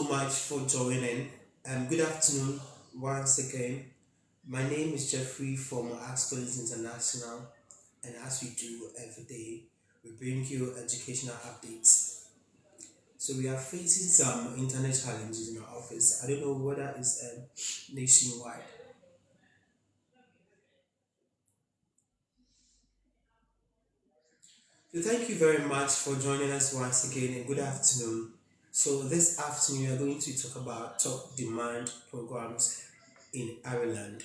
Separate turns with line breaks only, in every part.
much for joining. Good afternoon once again. My name is Jeffrey from Ask Students International, and as we do every day, we bring you educational updates. So we are facing some internet challenges in our office. I don't know whether it's nationwide. So thank you very much for joining us once again, and good afternoon. So this afternoon, we are going to talk about top demand programs in Ireland.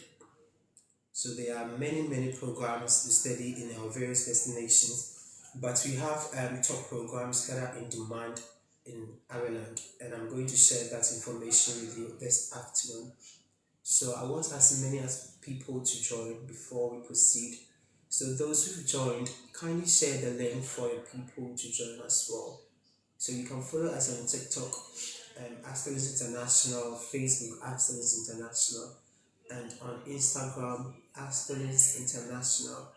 So there are many programs to study in our various destinations, but we have top programs that are in demand in Ireland, and I'm going to share that information with you this afternoon. So I want as many as people to join before we proceed. So those who've joined, kindly share the link for your people to join as well. So you can follow us on TikTok, Astros International, Facebook, Astros International, and on Instagram, Astons International.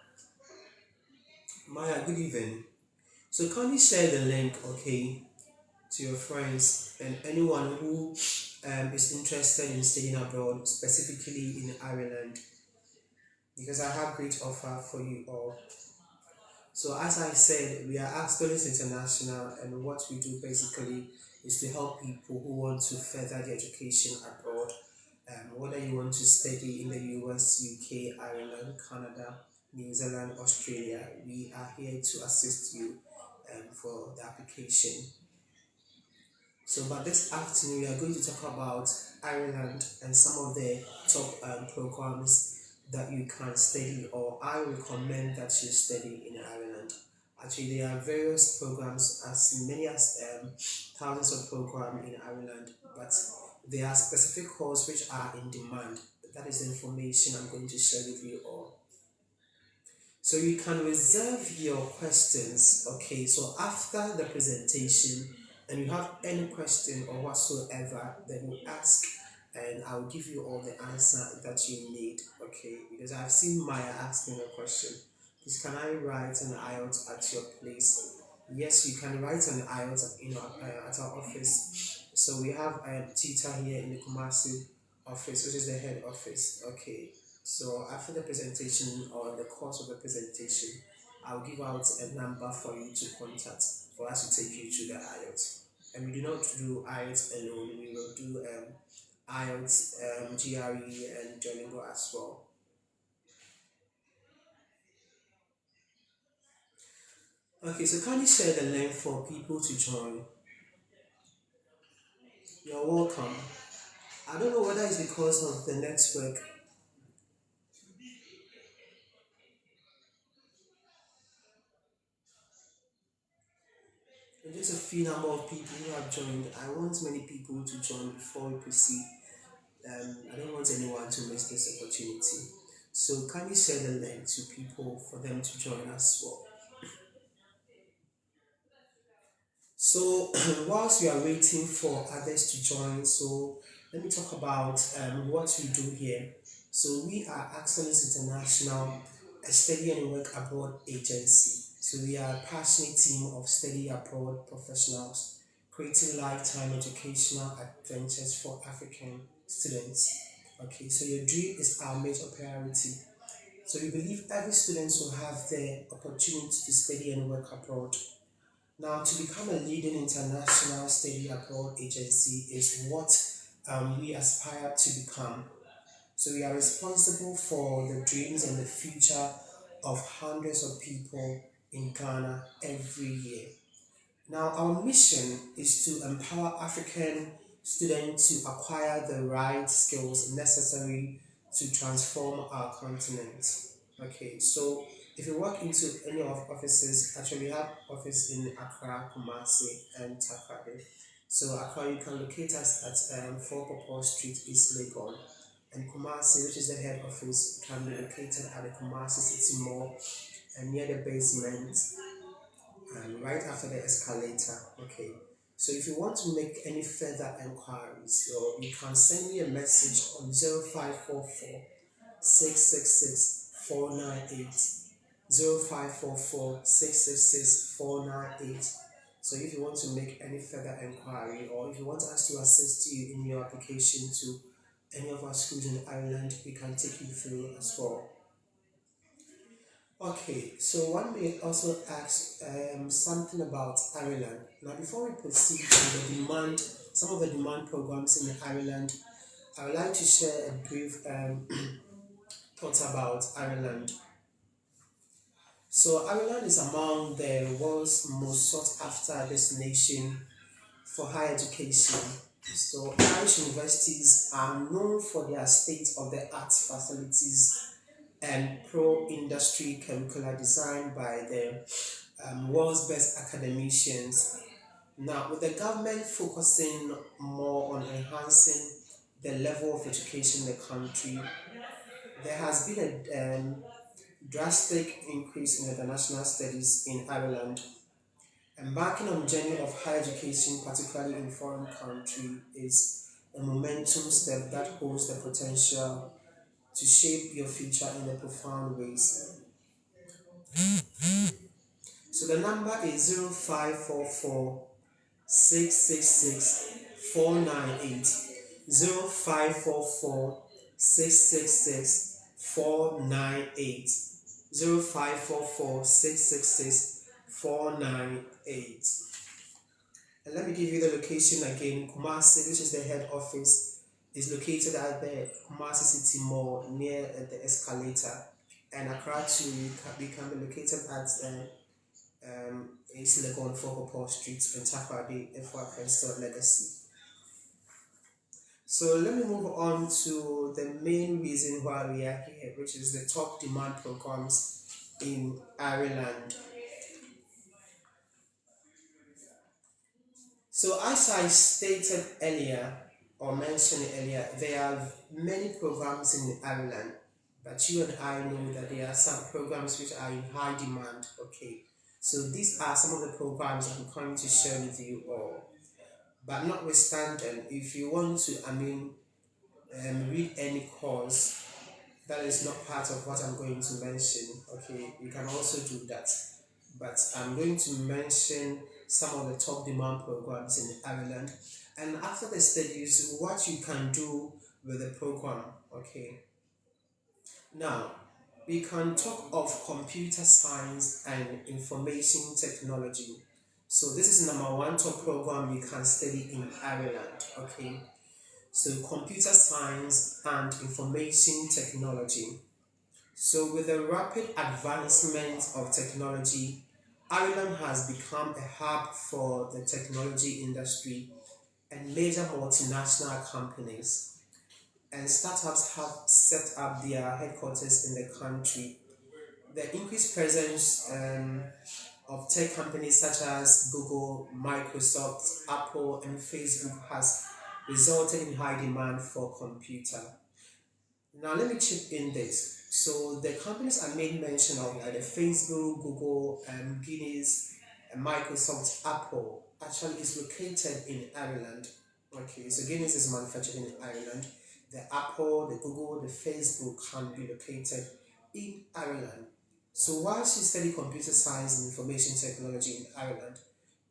Maya, good evening. So kindly share the link, okay, to your friends and anyone who is interested in studying abroad, specifically in Ireland, because I have great offer for you all. So as I said, we are Astons International, and what we do basically is to help people who want to further their education abroad, whether you want to study in the US, UK, Ireland, Canada, New Zealand, Australia, we are here to assist you for the application. So, but this afternoon we are going to talk about Ireland and some of the top programs that you can study, or I recommend that you study in Ireland. Actually, there are various programs, as many as thousands of programs in Ireland, but there are specific courses which are in demand. That is information I'm going to share with you all. So you can reserve your questions. Okay, so after the presentation, and you have any question or whatsoever, then you ask, and I will give you all the answer that you need. Okay, because I've seen Maya asking a question. Please, can I write an IELTS at your place? Yes, you can write an IELTS, at our office. So we have a tutor here in the Kumasi office, which is the head office. Okay, so after the presentation or the course of the presentation, I'll give out a number for you to contact for us to take you to the IELTS. And we do not do IELTS alone, we will do IELTS, GRE, and Duolingo as well. Okay, so kindly share the link for people to join. You're welcome. I don't know whether it's because of the network. There's just a few number of people who have joined. I want many people to join before we proceed. I don't want anyone to miss this opportunity. So kindly share the link to people for them to join as well. So whilst we are waiting for others to join, so let me talk about what we do here. So we are Excellence International, a study and work abroad agency. So we are a passionate team of study abroad professionals creating lifetime educational adventures for African students. Okay, so your dream is our major priority. So we believe every student will have the opportunity to study and work abroad. Now, to become a leading international study abroad agency is what we aspire to become. So, we are responsible for the dreams and the future of hundreds of people in Ghana every year. Now, our mission is to empower African students to acquire the right skills necessary to transform our continent. Okay, so if you walk into any of offices, actually we have office in Accra, Kumasi, and Takoradi. So Accra, you can locate us at 4 Popo Street, East Legon. And Kumasi, which is the head office, can be located at the Kumasi City Mall and near the basement and right after the escalator. Okay. So if you want to make any further enquiries, so you can send me a message on 0544 666 498 0544 666 498. So if you want to make any further inquiry, or if you want us to assist you in your application to any of our schools in Ireland, we can take you through as well. Okay, so one may also ask something about Ireland. Now, before we proceed to the demand, some of the demand programs in Ireland, I would like to share a brief thoughts about Ireland. So, Ireland is among the world's most sought after destination for higher education. So, Irish universities are known for their state of the art facilities and pro industry curricula designed by the world's best academicians. Now, with the government focusing more on enhancing the level of education in the country, there has been a drastic increase in international studies in Ireland. Embarking on a journey of higher education, particularly in foreign country, is a momentum step that holds the potential to shape your future in a profound ways. So the number is 0544 666 498. 0544 666 498. 0544 666 498. And let me give you the location again. Kumasi, which is the head office, is located at the Kumasi City Mall near the escalator. And Accra too, we can be located at East Legon, Fokopo Street, and Takoradi, F1 Crystal Legacy. So let me move on to the main reason why we are here, which is the top demand programs in Ireland. So as I stated earlier, or mentioned earlier, there are many programs in Ireland, but you and I know that there are some programs which are in high demand. Okay, so these are some of the programs I'm going to share with you all. But notwithstanding, if you want to, read any course that is not part of what I'm going to mention, okay, you can also do that. But I'm going to mention some of the top demand programs in Ireland. And after the studies, what you can do with the program, okay. Now, we can talk of computer science and information technology. So this is number one top program you can study in Ireland, okay. So computer science and information technology. So with the rapid advancement of technology, Ireland has become a hub for the technology industry, and major multinational companies and startups have set up their headquarters in the country. The increased presence of tech companies such as Google, Microsoft, Apple, and Facebook has resulted in high demand for computer. Now let me chip in this. So the companies I made mention of, like the Facebook, Google, Guinness, and Microsoft, Apple, actually is located in Ireland. Okay, so Guinness is manufactured in Ireland. The Apple, the Google, the Facebook can be located in Ireland. So whilst you study computer science and information technology in Ireland,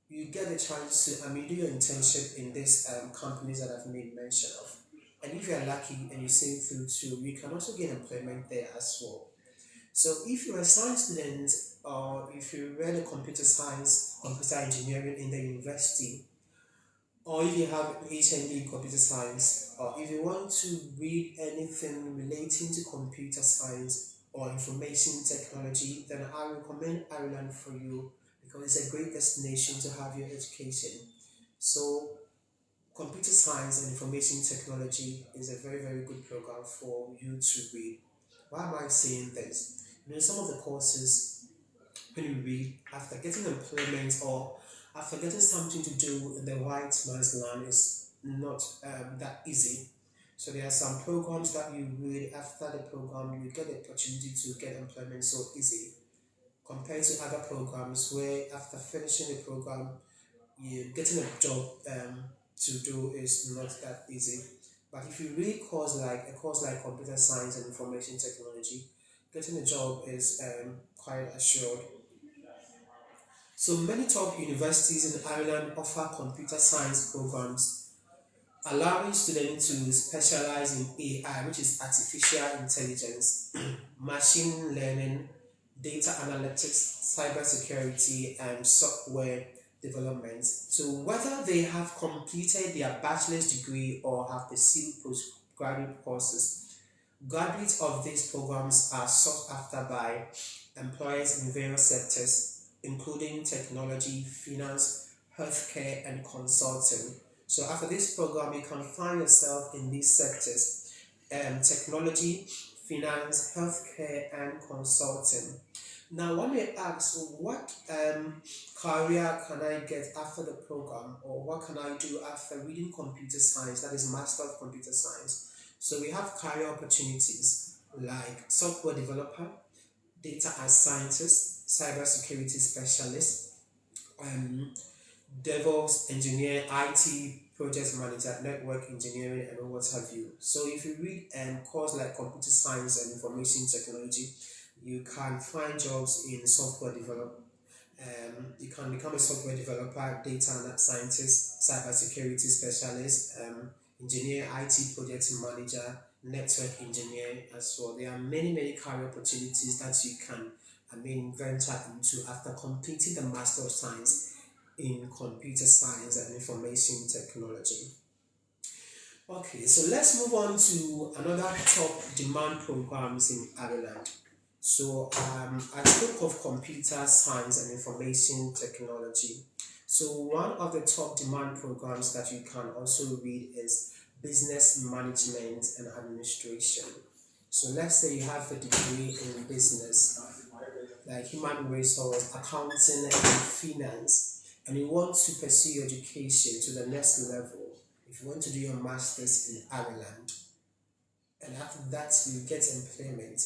you get a chance to do your internship in these companies that I've made mention of. And if you are lucky and you save through too, you can also get employment there as well. So if you're a science student, or if you read a computer science, computer engineering in the university, or if you have HND in computer science, or if you want to read anything relating to computer science or information technology, then I recommend Ireland for you because it's a great destination to have your education. So computer science and information technology is a very, very good program for you to read. Why am I saying this? Some of the courses when you read after getting employment or after getting something to do in the white man's land is not that easy. So there are some programs that you read after the program, you get the opportunity to get employment so easy compared to other programs where after finishing the program you getting a job to do is not that easy. But if you read a course like computer science and information technology, getting a job is quite assured. So many top universities in Ireland offer computer science programs, allowing students to specialize in AI, which is artificial intelligence, machine learning, data analytics, cybersecurity, and software development. So whether they have completed their bachelor's degree or have pursued postgraduate courses, graduates of these programs are sought after by employers in various sectors, including technology, finance, healthcare, and consulting. So after this program, you can find yourself in these sectors: technology, finance, healthcare, and consulting. Now, one may ask, what career can I get after the program, or what can I do after reading computer science, that is Master of Computer Science? So we have career opportunities like software developer, data scientist, cybersecurity specialist, um, DevOps engineer, IT project manager, network engineering, and what have you. So if you read course like computer science and information technology, you can find jobs in software development. You can become a software developer, data scientist, cybersecurity specialist, engineer, IT project manager, network engineer as well. There are many career opportunities that you can, venture into after completing the Master of Science in Computer Science and Information Technology. Okay, so let's move on to another top demand programs in Ireland. So I spoke of computer science and information technology. So one of the top demand programs that you can also read is business management and administration. So let's say you have a degree in business, like human resource, accounting, and finance, and you want to pursue your education to the next level. If you want to do your masters in Ireland, and after that you get employment,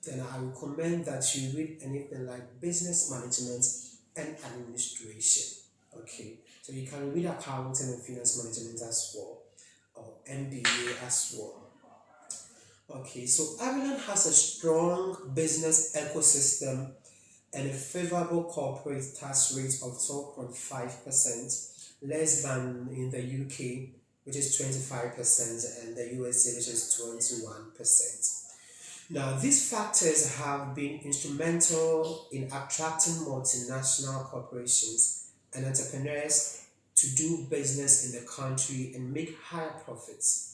then I recommend that you read anything like business management and administration. Okay, so you can read accounting and finance management as well, or MBA as well. Okay, so Ireland has a strong business ecosystem and a favorable corporate tax rate of 12.5%, less than in the UK, which is 25%, and the USA, which is 21%. Now, these factors have been instrumental in attracting multinational corporations and entrepreneurs to do business in the country and make higher profits.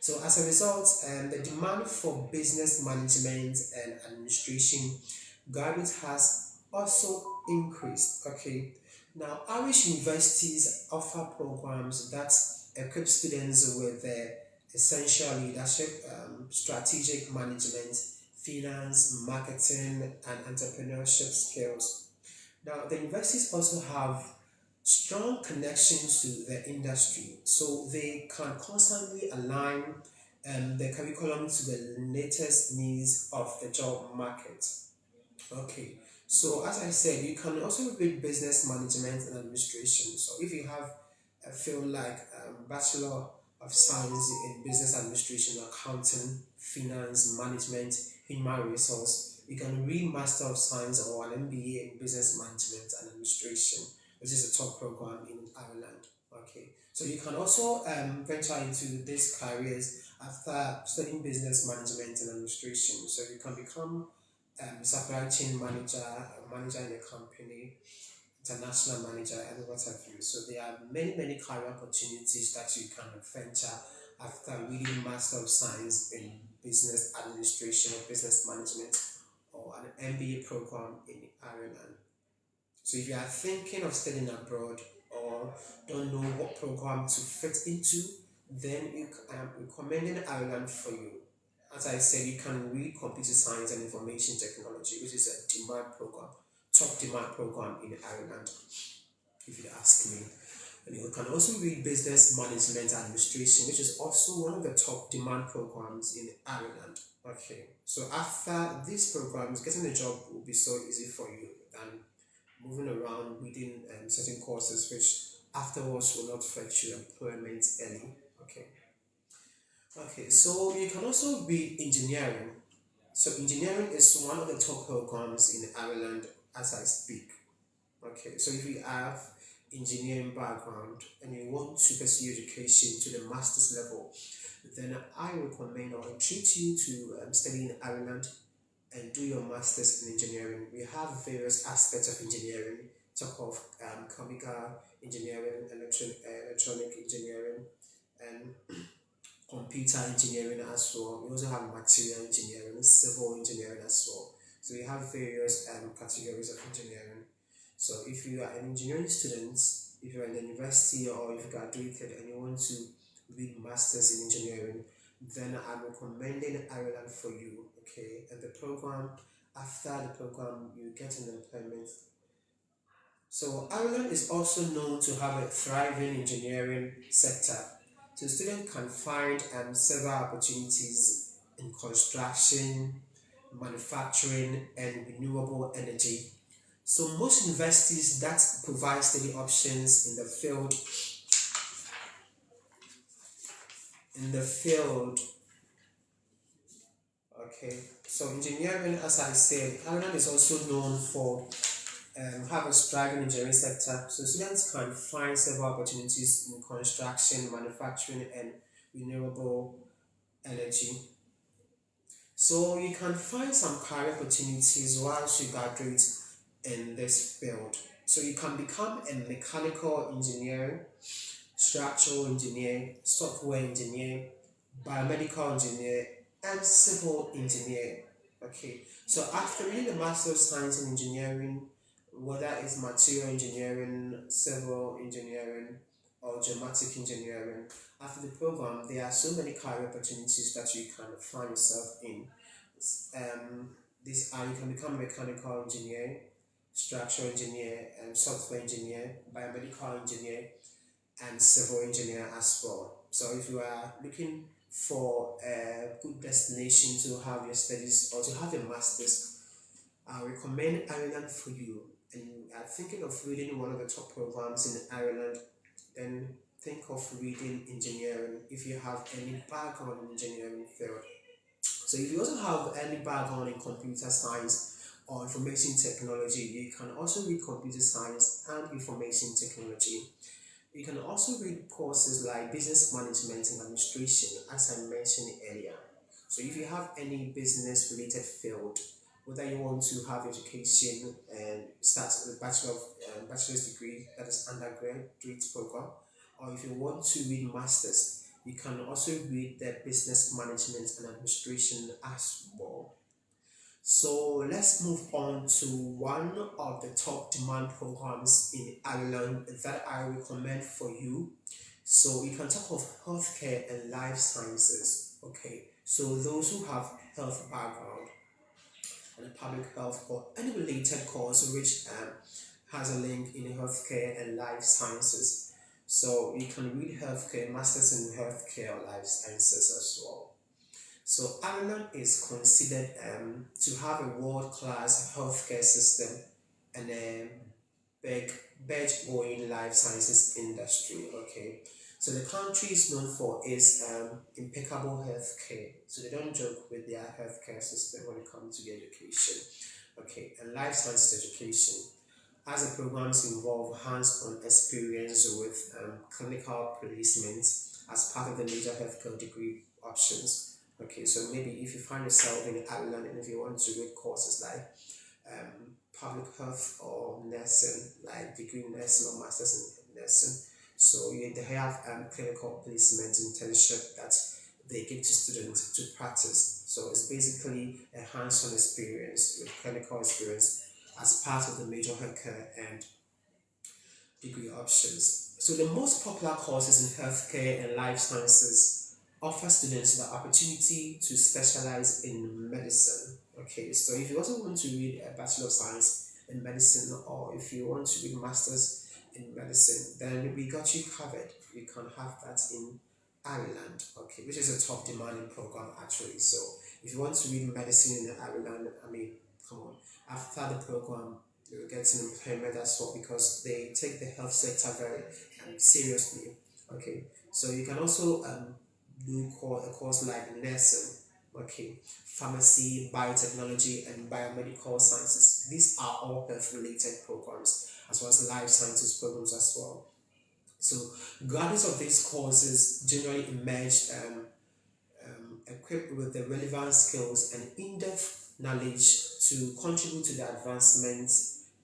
So, as a result, the demand for business management and administration graduates has also increased. Okay, now Irish universities offer programs that equip students with essential leadership, strategic management, finance, marketing, and entrepreneurship skills. Now, the universities also have strong connections to the industry, so they can constantly align the curriculum to the latest needs of the job market. Okay, so as I said, you can also read business management and administration. So if you have a field like Bachelor of Science in Business Administration, Accounting, Finance, Management, Human Resource, you can read Master of Science or an MBA in Business Management and Administration, which is a top program in Ireland. Okay, so you can also venture into these careers after studying business management and administration. So you can become supply chain manager, manager in a company, international manager, and what have you. So there are many career opportunities that you can venture after reading Master of Science in Business Administration or Business Management or an MBA program in Ireland. So if you are thinking of studying abroad or don't know what program to fit into, then I'm recommending Ireland for you. As I said, you can read computer science and information technology, which is a demand program, top demand program in Ireland, if you ask me. And you can also read business management administration, which is also one of the top demand programs in Ireland. Okay, so after these programs, getting a job will be so easy for you than moving around reading certain courses, which afterwards will not fetch you employment early. Okay. Okay, so you can also read engineering. So engineering is one of the top programs in Ireland as I speak. Okay, so if you have engineering background and you want to pursue education to the master's level, then I recommend or entreat you to study in Ireland and do your master's in engineering. We have various aspects of engineering. Talk of chemical engineering, electronic engineering, and computer engineering as well. We also have material engineering, civil engineering as well. So we have various categories of engineering. So if you are an engineering student, if you're in the university or if you graduated and you want to read masters in engineering, then I'm recommending Ireland for you. Okay, and the program after the program you get an employment. So Ireland is also known to have a thriving engineering sector. So students can find several opportunities in construction, manufacturing, and renewable energy. So most universities that provide study options in the field, okay. So engineering, as I said, Ireland is also known for have a thriving engineering sector. So students can find several opportunities in construction, manufacturing, and renewable energy. So you can find some career opportunities whilst you graduate in this field. So you can become a mechanical engineer, structural engineer, software engineer, biomedical engineer, and civil engineer. Okay, so after reading the Master of Science in Engineering, whether it's material engineering, civil engineering, or geomatic engineering, after the program, there are so many career opportunities that you can find yourself in. Um, this you can become a mechanical engineer, structural engineer, software engineer, biomedical engineer, and civil engineer as well. So if you are looking for a good destination to have your studies or to have a master's, I recommend Ireland for you. And you are thinking of reading one of the top programs in Ireland, then think of reading engineering if you have any background in engineering field. So if you also have any background in computer science or information technology, you can also read computer science and information technology. You can also read courses like business management and administration, as I mentioned earlier. So if you have any business related field, whether you want to have education and start a bachelor's degree, that is undergraduate program, or if you want to read masters, you can also read the business management and administration as well. So let's move on to one of the top demand programs in Ireland that I recommend for you. So you can talk of healthcare and life sciences. Okay, so those who have health background and public health or any related course which has a link in healthcare and life sciences. So you can read healthcare, masters in healthcare or life sciences as well. So Ireland is considered to have a world-class healthcare system and a big, going life sciences industry. Okay, so the country is known for its impeccable healthcare. So they don't joke with their healthcare system when it comes to the education. Okay, and life sciences education. As the programs involve hands-on experience with clinical placement as part of the major healthcare degree options. Okay, so maybe if you find yourself in Ireland and if you want to read courses like public health or nursing, like degree in nursing or masters in nursing, so they have clinical placement internship that they give to students to practice. So it's basically a hands-on experience with clinical experience as part of the major healthcare and degree options. So the most popular courses in healthcare and life sciences offer students the opportunity to specialize in medicine. Okay, so if you also want to read a Bachelor of Science in Medicine or if you want to read Masters in Medicine, then we got you covered. You can have that in Ireland, okay, which is a top demanding program actually. So if you want to read medicine in Ireland, I mean, come on, after the program, you will get an employment as well because they take the health sector very seriously. Okay, so you can also do a course like nursing, okay, pharmacy, biotechnology, and biomedical sciences. These are all health related programs. as well as life sciences programs as well. So graduates of these courses generally emerged equipped with the relevant skills and in-depth knowledge to contribute to the advancement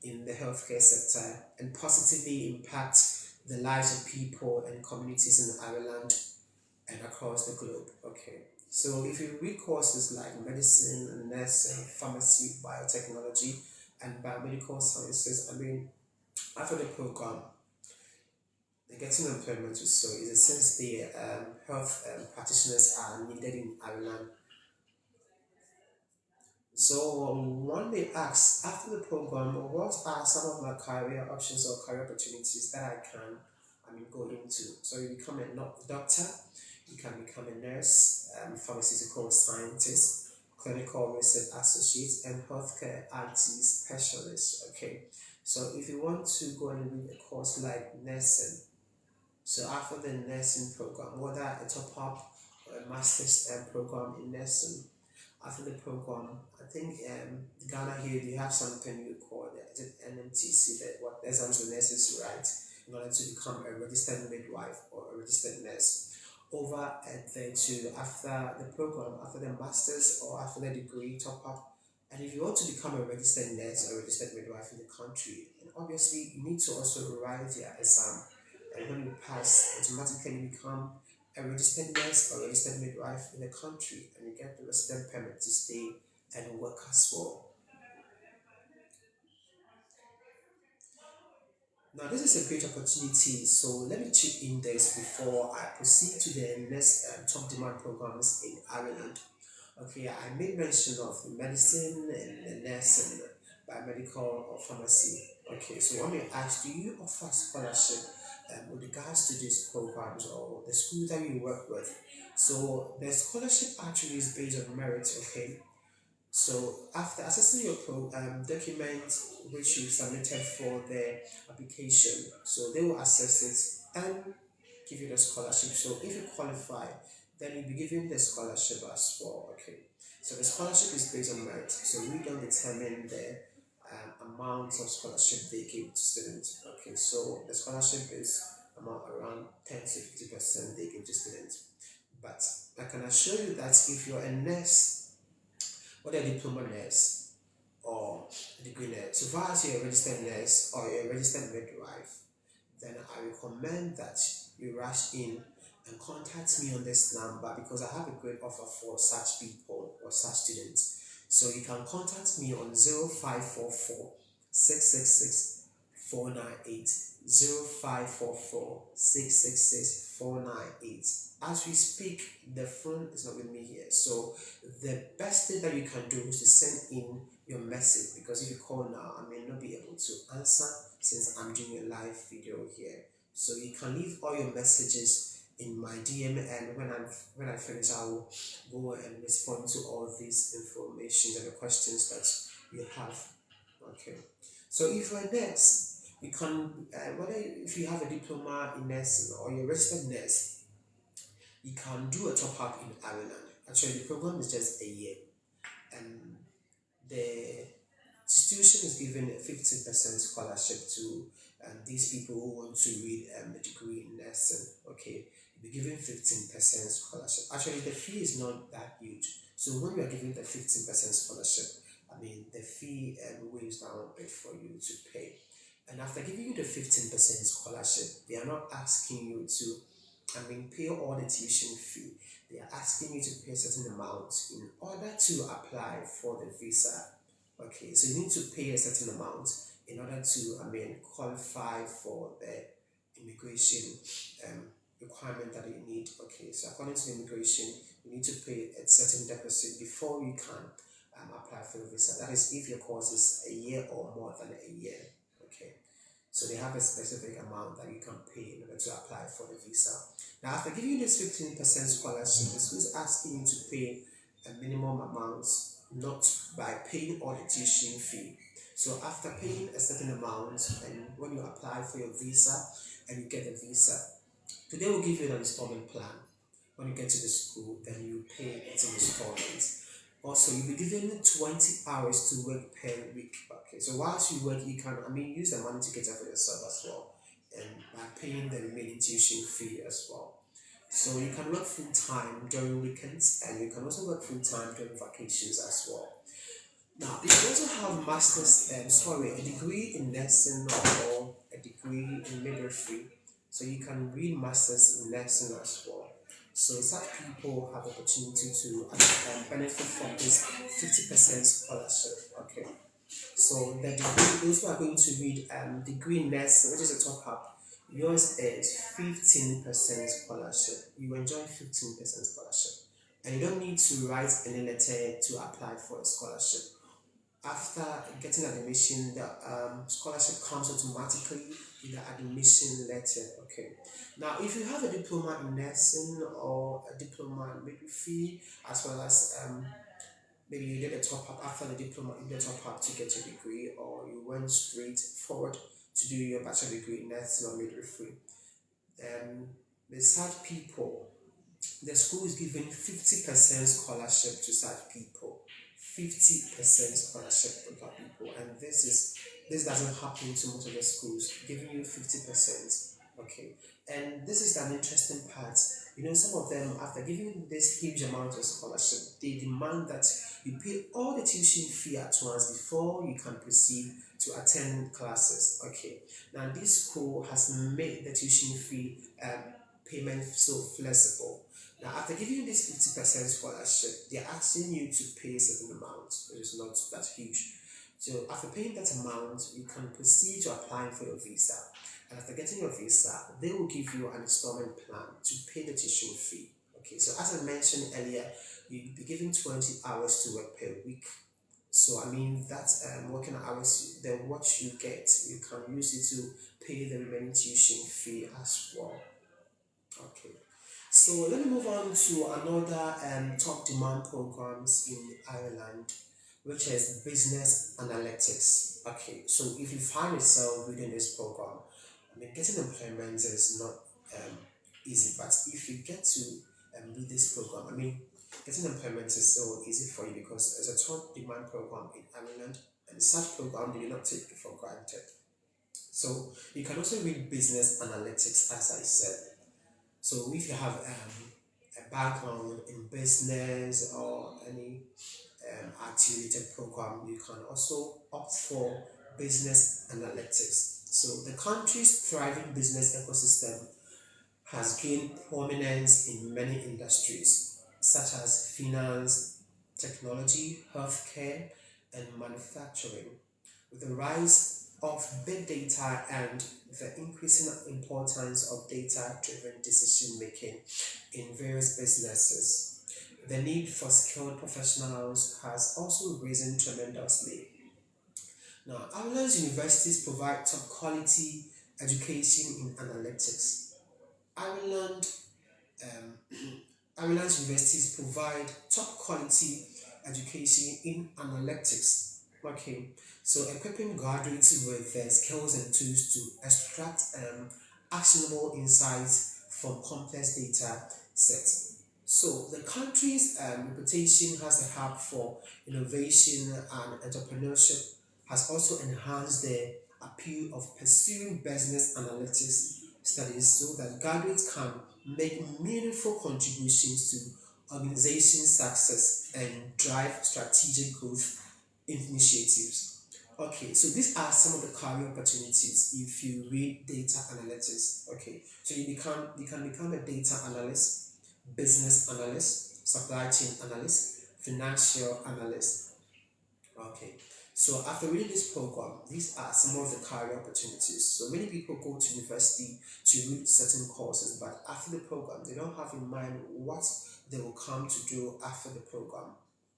in the healthcare sector and positively impact the lives of people and communities in Ireland and across the globe. Okay. So if you read courses like medicine, nursing, pharmacy, biotechnology, and biomedical sciences, I mean, after the program, the getting employment is so easy since the health practitioners are needed in Ireland. So one may ask, after the program, what are some of my career options or career opportunities that I can, go into? So you become a doctor, you can become a nurse, pharmaceutical scientist, clinical research associate, and healthcare IT specialist. Okay, so if you want to go and read a course like nursing, so after the nursing program, whether a top up or a master's program in nursing, after the program, I think Ghana here they have something you call the is it NMTC, that what exams the nurses write in order to become a registered midwife or a registered nurse. Over at then to after the program, after the masters or after the degree top up, and if you want to become a registered nurse or registered midwife in the country, and obviously you need to also write their exam, and when you pass, automatically become a registered nurse or registered midwife in the country, and you get the resident permit to stay and work as well. Now, this is a great opportunity, so let me chip in this before I proceed to the next top demand programs in Ireland. Okay, I made mention of the medicine and the nursing, biomedical or pharmacy. Okay, so let me ask, do you offer scholarship with regards to these programs or the school that you work with? So the scholarship actually is based on merit, okay? So after assessing your document which you submitted for the application, so they will assess it and give you the scholarship. So if you qualify, then you'll be given the scholarship as well. Okay. So the scholarship is based on merit. So we don't determine the amount of scholarship they give to students. Okay. So the scholarship is amount around 10 to 50% they give to students. But I can assure you that if you're a nurse, whether a diploma nurse or a degree nurse, so far as you're a registered nurse or you're a registered midwife, then I recommend that you rush in and contact me on this number because I have a great offer for such people or such students. So you can contact me on 0544 666 498 0544 666 498. As we speak, the phone is not with me here. So the best thing that you can do is to send in your message because if you call now, I may not be able to answer since I'm doing a live video here. So you can leave all your messages in my DM, and when I finish, I will go and respond to all these information and the questions that you have. Okay. So if you're a nurse, you can whether if you have a diploma in nursing or you're a registered nurse, you can do a top up in Ireland. Actually, the program is just a year, and the institution is giving a 50% scholarship to these people who want to read a degree in nursing. Okay, you'll be given 15% scholarship. Actually, the fee is not that huge. So when we are giving the 15% scholarship, the fee weighs down a bit for you to pay. And after giving you the 15% scholarship, they are not asking you to, pay all the tuition fee. They are asking you to pay a certain amount in order to apply for the visa. Okay, so you need to pay a certain amount in order to, qualify for the immigration requirement that you need. Okay, so according to the immigration, you need to pay a certain deposit before you can apply for the visa. That is, if your course is a year or more than a year. Okay, so they have a specific amount that you can pay in order to apply for the visa. Now, after giving you this 15% scholarship, the school is asking you to pay a minimum amount, not by paying all the tuition fee. So after paying a certain amount, and when you apply for your visa and you get the visa, today will give you an installment plan. When you get to the school, then you pay it in installments. Also, you'll be given 20 hours to work per week. Okay, so whilst you work, you can, use the money to get up for yourself as well, and by paying the remaining tuition fee as well. So you can work full time during weekends, and you can also work full time during vacations as well. Now, you can also have masters, a degree in nursing or a degree in midwifery. So you can read masters in nursing as well. So such people have the opportunity to benefit from this 50% scholarship. Okay. So the degree, those who are going to read degree in nursing, which is a top up, yours is 15% scholarship. You enjoy 15% scholarship. And you don't need to write any letter to apply for a scholarship. After getting admission, the scholarship comes automatically in the admission letter. Okay. Now, if you have a diploma in nursing or a diploma in midwifery, as well as maybe you did a top up after the diploma, you did a top up to get your degree, or you went straight forward to do your bachelor degree in nursing or midwifery. Um, the such people, the school is giving 50% scholarship to such people. 50% scholarship to such people, and this doesn't happen to most of the schools, giving you 50%. Okay, and this is an interesting part. Some of them, after giving you this huge amount of scholarship, they demand that you pay all the tuition fee at once before you can proceed to attend classes. Okay, now this school has made the tuition fee payment so flexible. Now, after giving you this 50% scholarship, they're asking you to pay a certain amount, which is not that huge. So, after paying that amount, you can proceed to applying for your visa. And after getting your visa, they will give you an installment plan to pay the tuition fee. Okay, so as I mentioned earlier, you'll be given 20 hours to work per week. So, that working hours, the what you get, you can use it to pay the remaining tuition fee as well. Okay. So let me move on to another top demand programs in Ireland, which is business analytics. Okay, so if you find yourself reading this program, getting employment is not easy, but if you get to read this program, getting employment is so easy for you because it's a top demand program in Ireland, and such program do you not take it for granted. So you can also read business analytics, as I said. So if you have a background in business or any IT-related program, you can also opt for business analytics. So the country's thriving business ecosystem has gained prominence in many industries, such as finance, technology, healthcare, and manufacturing. With the rise of big data and the increasing importance of data driven decision making in various businesses, the need for skilled professionals has also risen tremendously. Now, Ireland's universities provide top quality education in analytics. Ireland, um, Ireland's universities provide top quality education in analytics. Okay, so equipping graduates with the skills and tools to extract actionable insights from complex data sets. So the country's reputation as a hub for innovation and entrepreneurship has also enhanced the appeal of pursuing business analytics studies so that graduates can make meaningful contributions to organization success and drive strategic growth initiatives. Okay, so these are some of the career opportunities if you read data analytics. Okay, so you can become a data analyst, business analyst, supply chain analyst, financial analyst. Okay, so after reading this program, these are some of the career opportunities. So many people go to university to read certain courses, but after the program, they don't have in mind what they will come to do after the program.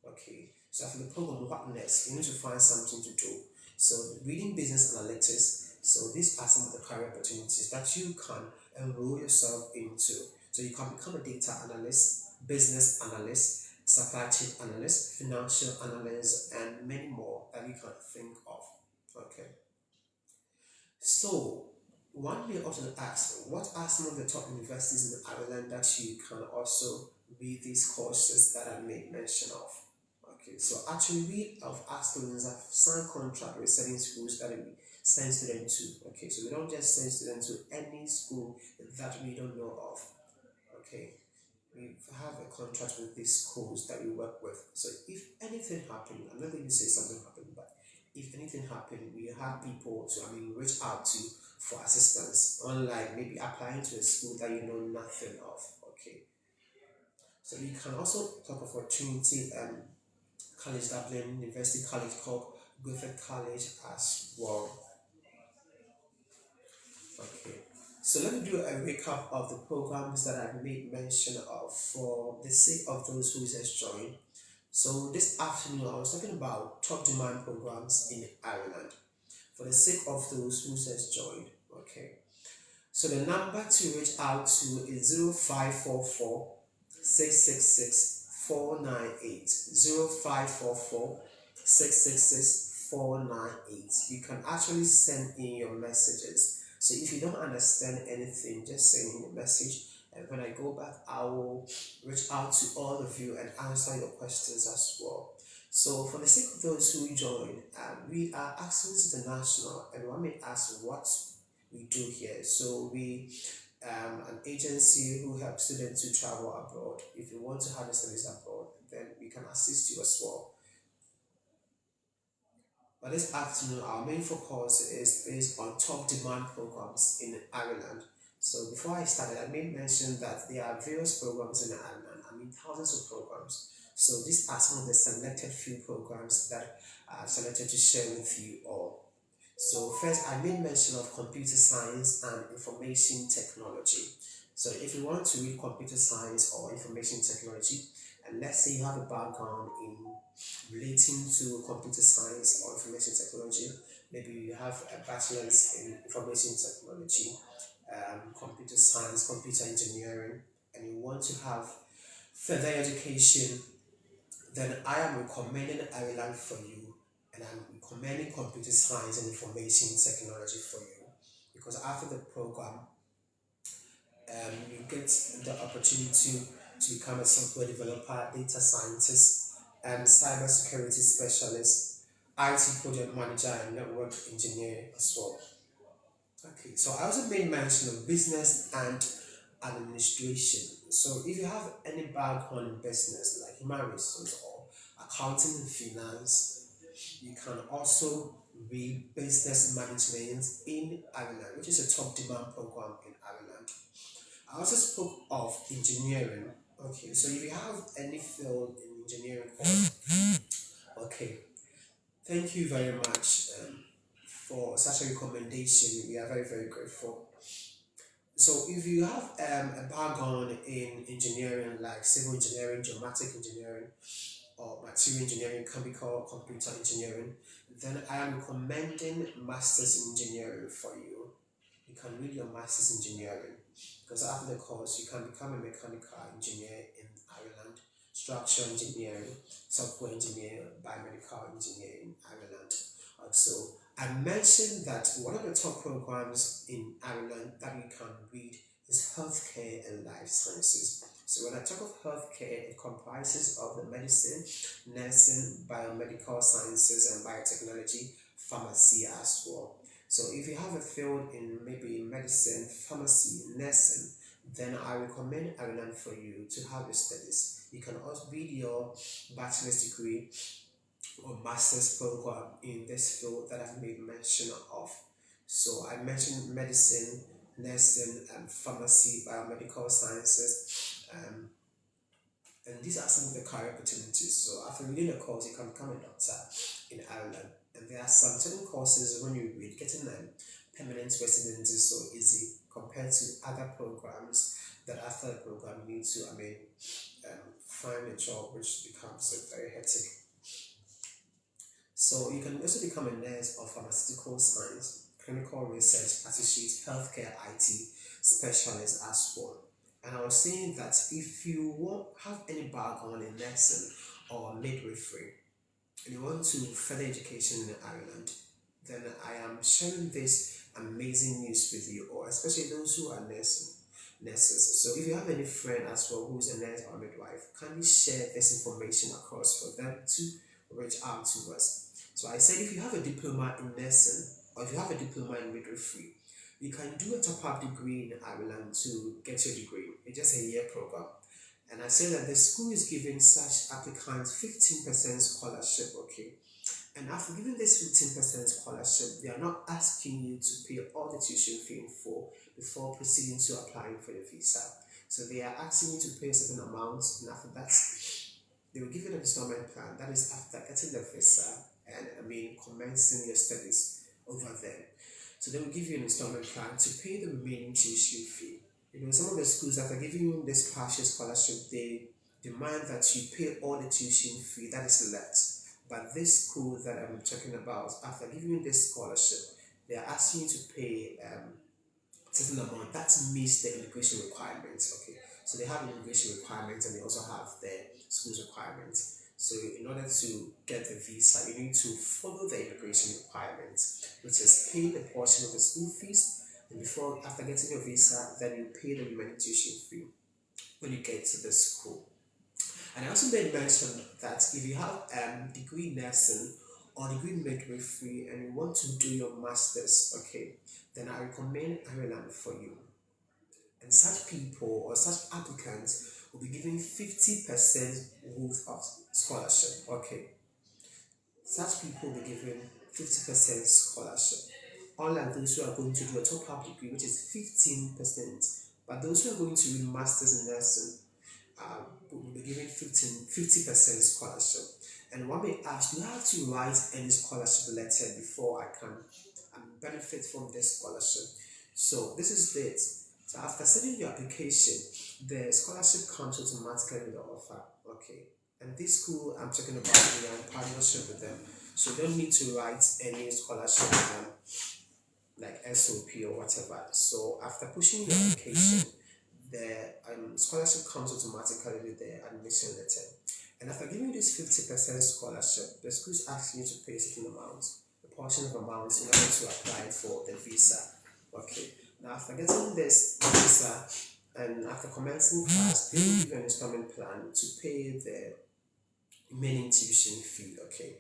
Okay, so after the program, what next? You need to find something to do. So reading business analytics. So these are some of the career opportunities that you can enroll yourself into. So you can become a data analyst, business analyst, supply chain analyst, financial analyst, and many more that you can think of. Okay. So one may also ask, what are some of the top universities in Ireland that you can also read these courses that I made mention of? Okay, so actually we of our students have signed contract with certain schools that we send students to. Okay, so we don't just send students to any school that we don't know of. Okay, we have a contract with these schools that we work with. So if anything happened, I'm not going to say something happened, but if anything happened, we have people to reach out to for assistance. Unlike maybe applying to a school that you know nothing of. Okay, so we can also talk of Trinity College Dublin, University College Cork, Griffith College as well. Okay. So let me do a recap of the programs that I've made mention of for the sake of those who just joined. So this afternoon I was talking about top demand programs in Ireland for the sake of those who just joined. Okay. So the number to reach out to is 0544 666 498. 0544 666 498. You can actually send in your messages. So if you don't understand anything, just send in your message. And when I go back, I will reach out to all of you and answer your questions as well. So for the sake of those who join, we are Access International, and one may ask what we do here. So we an agency who helps students to travel abroad. If you want to have a studies abroad, then we can assist you as well. But this afternoon, our main focus is based on top demand programs in Ireland. So before I started, I made mention that there are various programs in Ireland. Thousands of programs. So these are some of the selected few programs that I've selected to share with you all. So first, I made mention of computer science and information technology. So if you want to read computer science or information technology, and let's say you have a background in relating to computer science or information technology, maybe you have a bachelor's in information technology, computer science, computer engineering, and you want to have further education, then I am recommending Ireland for you, and I'm recommending computer science and information technology for you because after the program, you get the opportunity to become a software developer, data scientist, cybersecurity specialist, IT project manager, and network engineer as well. Okay, so I also made mention of business and administration. So if you have any background in business like human resource or accounting and finance, you can also read business management in Ireland, which is a top demand program in Ireland. I also spoke of engineering. Okay, so if you have any field in engineering course, okay, thank you very much for such a recommendation. We are very, very grateful. So if you have a background in engineering like civil engineering, geomatic engineering, or material engineering, chemical, computer engineering, then I am recommending masters in engineering for you. You can read your masters in engineering because after the course you can become a mechanical engineer in Ireland, structural engineering, software engineer, biomedical engineer in Ireland. Also, I mentioned that one of the top programs in Ireland that you can read is healthcare and life sciences. So when I talk of healthcare, it comprises of the medicine, nursing, biomedical sciences, and biotechnology, pharmacy as well. So if you have a field in maybe medicine, pharmacy, nursing, then I recommend Ireland for you to have your studies. You can also read your bachelor's degree or master's program in this field that I've made mention of. So I mentioned medicine, nursing, pharmacy, biomedical sciences, and these are some of the career opportunities. So after reading the course, you can become a doctor in Ireland. And there are some certain courses when you read, getting them permanent residency is so easy compared to other programs that after the program you need to, find a job which becomes very hectic. So you can also become a nurse or pharmaceutical science, clinical research associate, healthcare IT specialist as well. And I was saying that if you won't have any background in nursing or midwifery and you want to further education in Ireland, then I am sharing this amazing news with you, or especially those who are nursing. nurses. So if you have any friend as well who's a nurse or midwife, kindly share this information across for them to reach out to us. So I said if you have a diploma in nursing or if you have a diploma in midwifery, you can do a top-up degree in Ireland to get your degree. It's just a year program. And I said that the school is giving such applicants 15% scholarship, okay? And after giving this 15% scholarship, they are not asking you to pay all the tuition fee in full before proceeding to applying for the visa. So they are asking you to pay a certain amount, and after that, they will give you an installment plan. That is after getting the visa and commencing your studies over there. So they will give you an installment plan to pay the remaining tuition fee. Some of the schools after giving you this partial scholarship, they demand that you pay all the tuition fee that is left. But this school that I'm talking about, after giving you this scholarship, they are asking you to pay a certain amount that meets the immigration requirements. Okay, so they have immigration requirements and they also have the school's requirements. So in order to get the visa, you need to follow the immigration requirements, which is pay the portion of the school fees, and after getting your visa, then you pay the remaining tuition fee when you get to the school. And I also made mention that if you have degree in nursing or degree in midwifery and you want to do your masters, okay, then I recommend Ireland for you. And such people or such applicants will be given 50% worth of scholarship. Okay, such people will be given 50% scholarship. Unlike those who are going to do a top up degree, which is 15%, but those who are going to do masters in nursing will be given 50% scholarship. And one may ask, do I have to write any scholarship letter before I can benefit from this scholarship? So this is it. So after sending your application, the scholarship comes automatically with the offer. Okay. And this school I'm talking about, we are in partnership with them. So you don't need to write any scholarship like SOP or whatever. So after pushing your application, the scholarship comes automatically with the admission letter. And after giving you this 50% scholarship, the school is asking you to pay a certain amount, a portion of amount in order to apply for the visa. Okay. Now after getting this visa and after commencing class, they will give you an installment plan to pay the remaining tuition fee. Okay.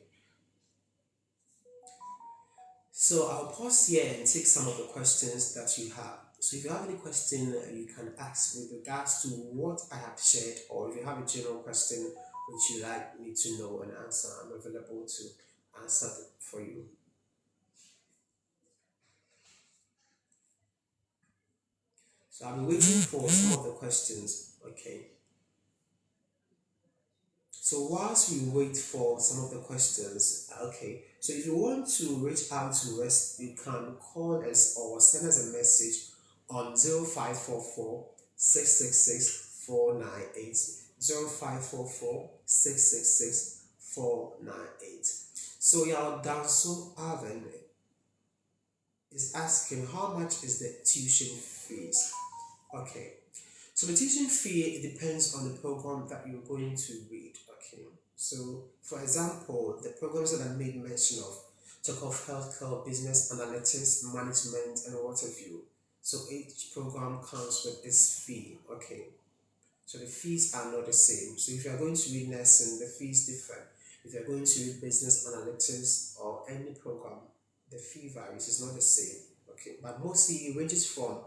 So I'll pause here and take some of the questions that you have. So if you have any question, you can ask with regards to what I have shared, or if you have a general question which you like me to know and answer, I'm available to answer for you. So I'll be waiting for some of the questions. Okay. So whilst we wait for some of the questions, okay. So if you want to reach out to us, you can call us or send us a message on 0544 666 498 0544 666 498. So your Danso Arvin is asking how much is the tuition fees? Okay. So the tuition fee it depends on the program that you're going to read. Okay. So for example, the programs that I made mention of talk of healthcare, business analytics, management, and what have you. So each program comes with its fee. Okay. So the fees are not the same. So if you are going to read nursing, the fee is different. If you are going to read business analytics or any program, the fee varies. It's not the same. Okay. But mostly it ranges from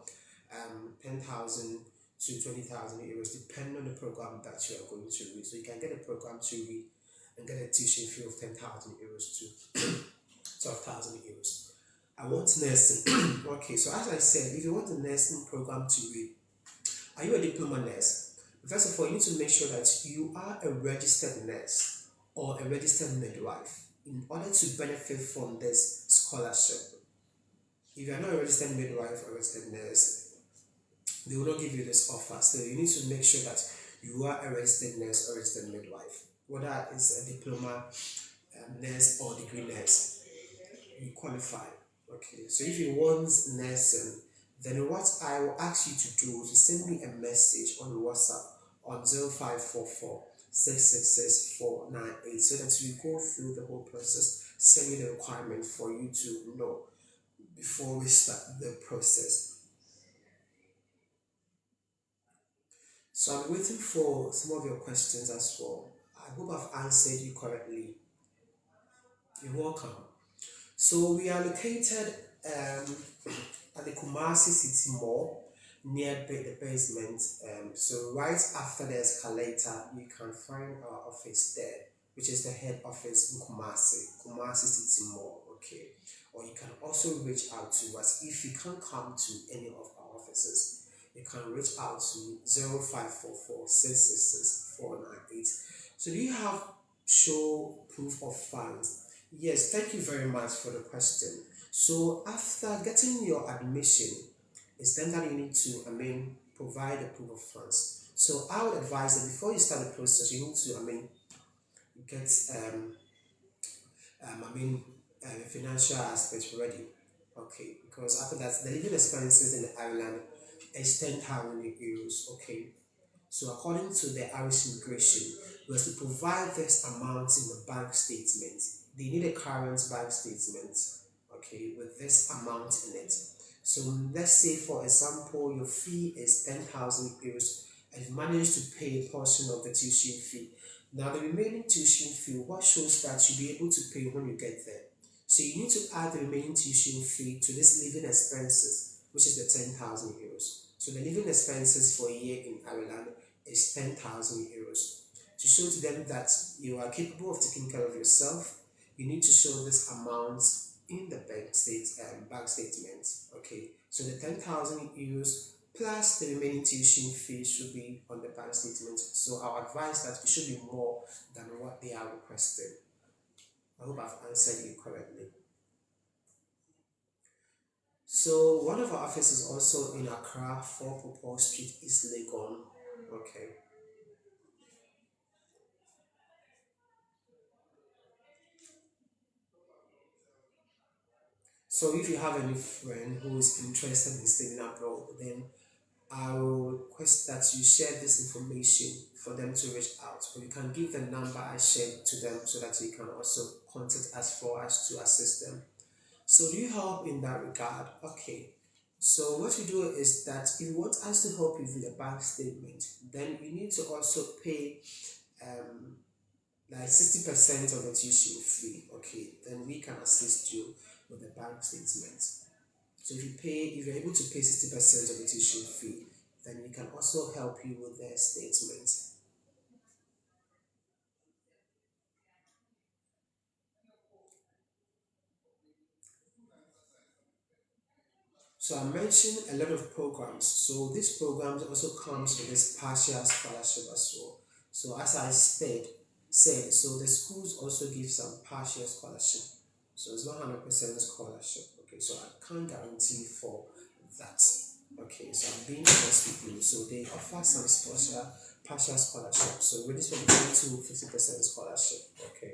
10,000 to 20,000 euros, depending on the program that you are going to read. So you can get a program to read and get a tuition fee of 10,000 euros to 12,000 euros. I want nursing. Okay, so as I said, if you want a nursing program to read, are you a diploma nurse? First of all, you need to make sure that you are a registered nurse or a registered midwife in order to benefit from this scholarship. If you are not a registered midwife or registered nurse, they will not give you this offer. So you need to make sure that you are a registered nurse or registered midwife, whether it's a diploma nurse or degree nurse, you qualify. Okay, so if you want nursing, then what I will ask you to do is send me a message on WhatsApp on 0544 666 498 so that we go through the whole process, send you the requirement for you to know before we start the process. So I'm waiting for some of your questions as well. I hope I've answered you correctly. You're welcome. So we are located at the Kumasi City Mall near the basement. So right after the escalator, you can find our office there, which is the head office in Kumasi City Mall. Okay. Or you can also reach out to us if you can't come to any of our offices. You can reach out to 0544 So do you have show proof of funds? Yes, thank you very much for the question. So after getting your admission, it's then that you need to, provide a proof of funds. So I would advise that before you start the process, you need to, get, financial aspect ready. Okay, because after that, the living expenses in Ireland is 10,000 euros. Okay, so according to the Irish immigration, we have to provide this amount in the bank statement. They need a current bank statement, okay, with this amount in it. So let's say, for example, your fee is 10,000 euros and you manage to pay a portion of the tuition fee. Now, the remaining tuition fee, what shows that you'll be able to pay when you get there? So you need to add the remaining tuition fee to this living expenses, which is the 10,000 euros. So the living expenses for a year in Ireland is 10,000 euros. To show to them that you are capable of taking care of yourself, you need to show this amount in the bank statement. Okay, so the 10,000 euros plus the remaining tuition fee should be on the bank statement. So I'll advise that it should be more than what they are requesting. I hope I've answered you correctly. So one of our offices is also in Accra, 4 Popor Street, East Legon. Okay. So if you have any friend who is interested in studying abroad, then I will request that you share this information for them to reach out. Or you can give the number I shared to them so that you can also contact us for us to assist them. So do you help in that regard? Okay. So what you do is that if you want us to help you with the bank statement, then you need to also pay um, like 60% of the tuition fee. Okay, then we can assist you with the bank statement. So if you're able to pay 60% of the tuition fee, then we can also help you with the statement. So I mentioned a lot of programs. So these programs also comes with this partial scholarship as well. So as I said, so the schools also give some partial scholarship. So it's not 100% scholarship. Okay, so I can't guarantee for that. Okay, so I'm being honest with you. So they offer some partial scholarship. So it ranges from 10 to 50% scholarship. Okay.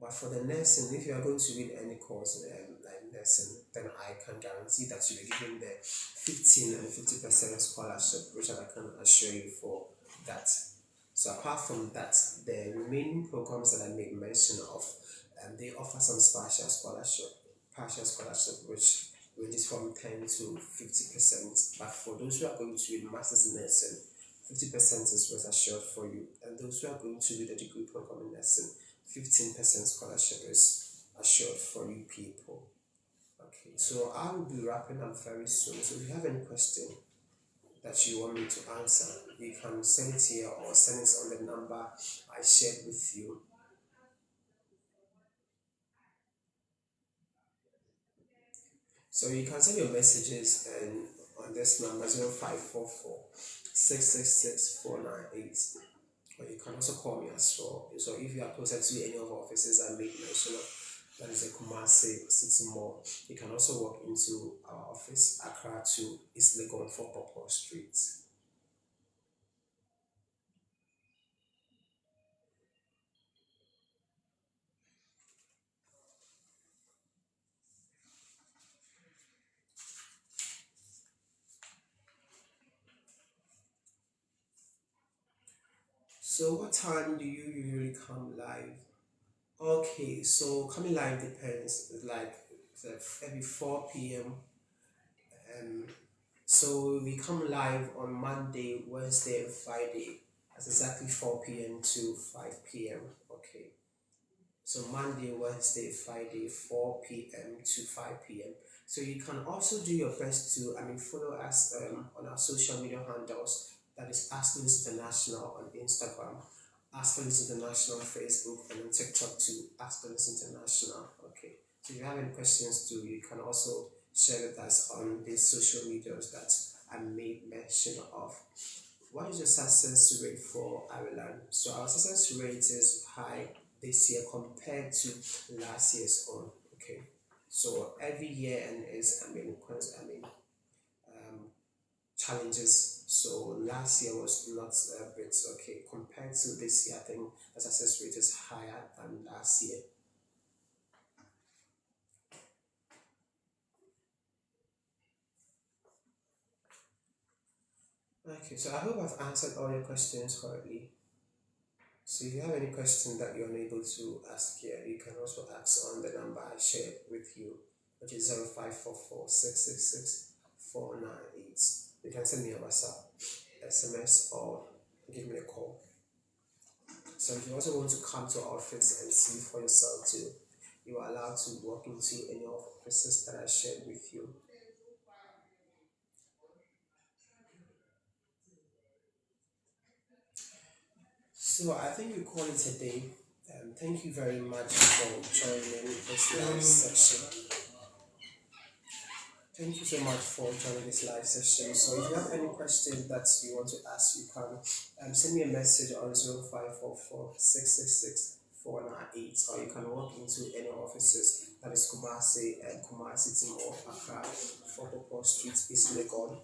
But for the nursing, if you are going to read any course like nursing, then I can guarantee that you'll be given the 15 and 50% scholarship, which I can assure you for that. So apart from that, the remaining programs that I made mention of, they offer some partial scholarship, which ranges from 10 to 50%. But for those who are going to read masters in nursing, 50% is was assured for you, and those who are going to read a degree program in nursing, 15% scholarship is assured for you people. Okay, so I will be wrapping up very soon. So if you have any question that you want me to answer, you can send it here or send it on the number I shared with you. So you can send your messages and on this number 0544 or you can also call me as well. So if you are closer to any of our offices I made mention of, that is the Kumasi City Mall, you can also walk into our office, Accra to East Legon for Purple Street. So what time do you usually come live? Okay, so coming live depends. Like every 4 p.m. So we come live on Monday, Wednesday, and Friday at exactly 4 p.m. to 5 p.m. Okay. So Monday, Wednesday, Friday, 4 p.m. to 5 p.m. So you can also do your best to, follow us on our social media handles. That is Askins International on Instagram, Askins International on Facebook, and on TikTok too, Askins International. Okay. So if you have any questions too, you can also share with us on these social medias that I made mention of. What is the success rate for Ireland? So our success rate is high this year compared to last year's own. Okay, so every year and is challenges. So last year was not a bit okay compared to this year. I think the success rate is higher than last year. Okay, so I hope I've answered all your questions correctly. So if you have any question that you're unable to ask here, you can also ask on the number I shared with you, which is 0544 666 498. You can send me a WhatsApp, SMS, or give me a call. So if you also want to come to our office and see for yourself too, you are allowed to walk into any of the offices that I shared with you. So I think we call it a day. Thank you very much for joining this live session. Thank you so much for joining this live session. So if you have any question that you want to ask, you can send me a message on 0544 666 498, or you can walk into any offices that is Kumasi and Kumasi Timor, Accra, 4 Street, East Legon.